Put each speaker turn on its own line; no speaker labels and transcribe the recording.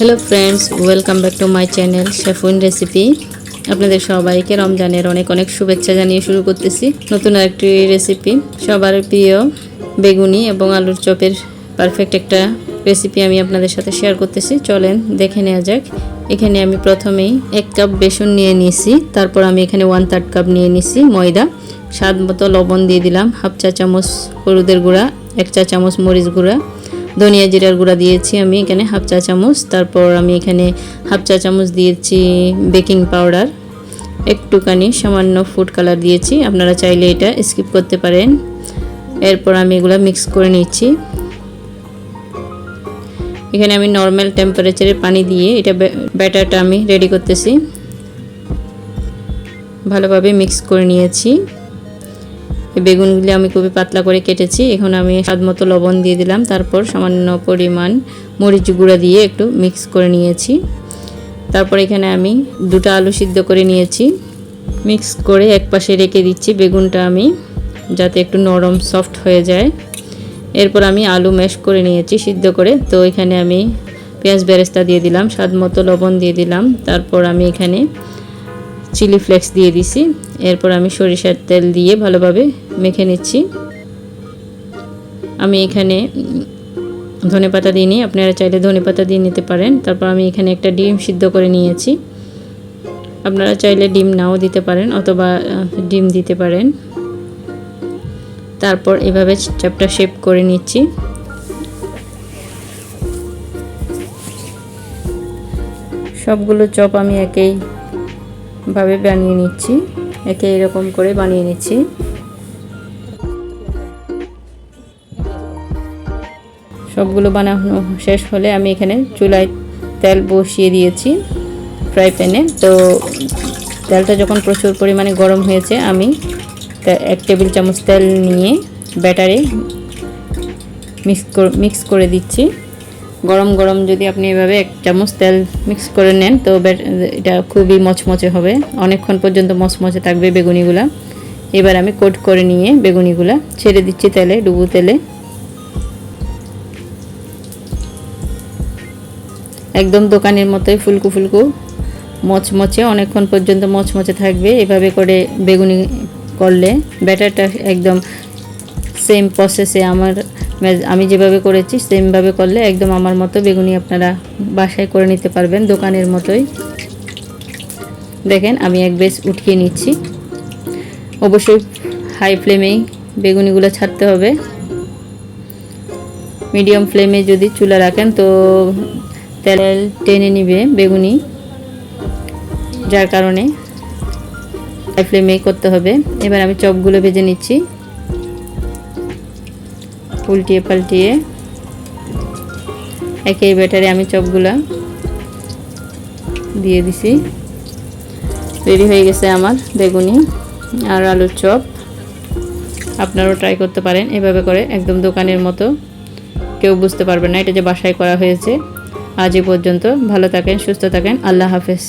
Hello friends, welcome back to my channel Chefwin recipe. আপনাদের সবাইকে রমজানের অনেক অনেক শুভেচ্ছা জানিয়ে শুরু করতেছি নতুন একটি রেসিপি। সবার প্রিয় বেগুনি এবং আলুর চপের পারফেক্ট একটা রেসিপি আমি আপনাদের সাথে শেয়ার করতেছি। চলেন দেখে নেওয়া যাক। এখানে আমি প্রথমেই 1 কাপ বেসন নিয়ে নিয়েছি, তারপর আমি এখানে 1/3 কাপ নিয়ে নিয়েছি ময়দা, স্বাদ মতো লবণ দিয়ে দিলাম, হাফ চা চামচ হলুদের গুঁড়া, 1 চা চামচ মরিচ গুঁড়া, ধনিয়া জিরার গুঁড়া দিয়েছি আমি এখানে হাফ চা চামচ। তারপর আমি এখানে হাফ চা চামচ দিয়েছি বেকিং পাউডার, একটুখানি সামান্য ফুড কালার দিয়েছি, আপনারা চাইলে এটা স্কিপ করতে পারেন। এরপর আমি এগুলো মিক্স করে নিচ্ছি। এখানে আমি নর্মাল টেম্পারেচারে পানি দিয়ে এটা ব্যাটারটা আমি রেডি করতেছি। ভালোভাবে মিক্স করে নিয়েছি। বেগুনগুলি আমি খুবই পাতলা করে কেটেছি। এখন আমি স্বাদ মতো লবণ দিয়ে দিলাম, তারপর সামান্য পরিমাণ মরিচ গুঁড়া দিয়ে একটু মিক্স করে নিয়েছি। তারপর এখানে আমি 2টা আলু সিদ্ধ করে নিয়েছি, মিক্স করে এক পাশে রেখে দিচ্ছি বেগুনটা আমি, যাতে একটু নরম সফট হয়ে যায়। এরপর আমি আলু ম্যাশ করে নিয়েছি সিদ্ধ করে। তো এখানে আমি পেঁয়াজ বেরেস্তা দিয়ে দিলাম, স্বাদ মতো লবণ দিয়ে দিলাম, তারপর আমি এখানে চিলি ফ্লেক্স দিয়ে দিছি। এরপর আমি সরিষার তেল দিয়ে ভালোভাবে মেখে নিচ্ছি। আমি এখানে ধনেপাতা দিইনি, আপনারা চাইলে ধনেপাতা দিয়ে নিতে পারেন। তারপর আমি এখানে একটা ডিম সিদ্ধ করে নিয়েছি, আপনারা চাইলে ডিম নাও দিতে পারেন অথবা ডিম দিতে পারেন। তারপর এভাবে চাপটা শেপ করে নিচ্ছি। সবগুলো চপ আমি একইভাবে বানিয়ে নিচ্ছি, এরকম করে বানিয়ে নিচ্ছি। সবগুলো বানানো শেষ হলে আমি এখানে চুলায় তেল বসিয়ে দিয়েছি ফ্রাই প্যানে। তো তেলটা যখন প্রচুর পরিমাণে গরম হয়েছে, আমি 1 টেবিল চামচ তেল নিয়ে ব্যাটারে মিক্স করে দিচ্ছি। গরম গরম যদি আপনি এভাবে 1 চামচ তেল মিক্স করে নেন, তো এটা খুবই মচমচে হবে, অনেকক্ষণ পর্যন্ত মচমচে থাকবে বেগুনিগুলা। এবার আমি কোট করে নিয়ে বেগুনিগুলা ছেড়ে দিচ্ছি তেলে, ডুবো তেলে। একদম দোকানের মতোই ফুলকো ফুলকো মচমচে, অনেকক্ষণ পর্যন্ত মচমচে থাকবে এভাবে করে বেগুনি করলে। ব্যাটারটা একদম সেম প্রসেসে আমি যেভাবে করেছি সেমভাবে করলে একদম আমার মতো বেগুনি আপনারা বাসায় করে নিতে পারবেন, দোকানের মতোই। দেখেন আমি এক ব্যাচ উঠিয়ে নিচ্ছি। অবশ্যই হাই ফ্লেমেই বেগুনিগুলো ছাড়তে হবে। মিডিয়াম ফ্লেমে যদি চুলা রাখেন তো তেল টেনে নিবে বেগুনি, যার কারণে হাই ফ্লেমেই করতে হবে। এবার আমি চপগুলো ভেজে নিচ্ছি, উল্টিয়ে পাল্টিয়ে একই ব্যাটারে আমি চপগুলা দিয়ে দিছি। রেডি হয়ে গেছে আমার বেগুনি আর আলুর চপ। আপনারাও ট্রাই করতে পারেন এভাবে করে, একদম দোকানের মতো, কেউ বুঝতে পারবে না এটা যে বাসায় করা হয়েছে। আজ এ পর্যন্ত, ভালো থাকেন, সুস্থ থাকেন, আল্লাহ হাফেজ।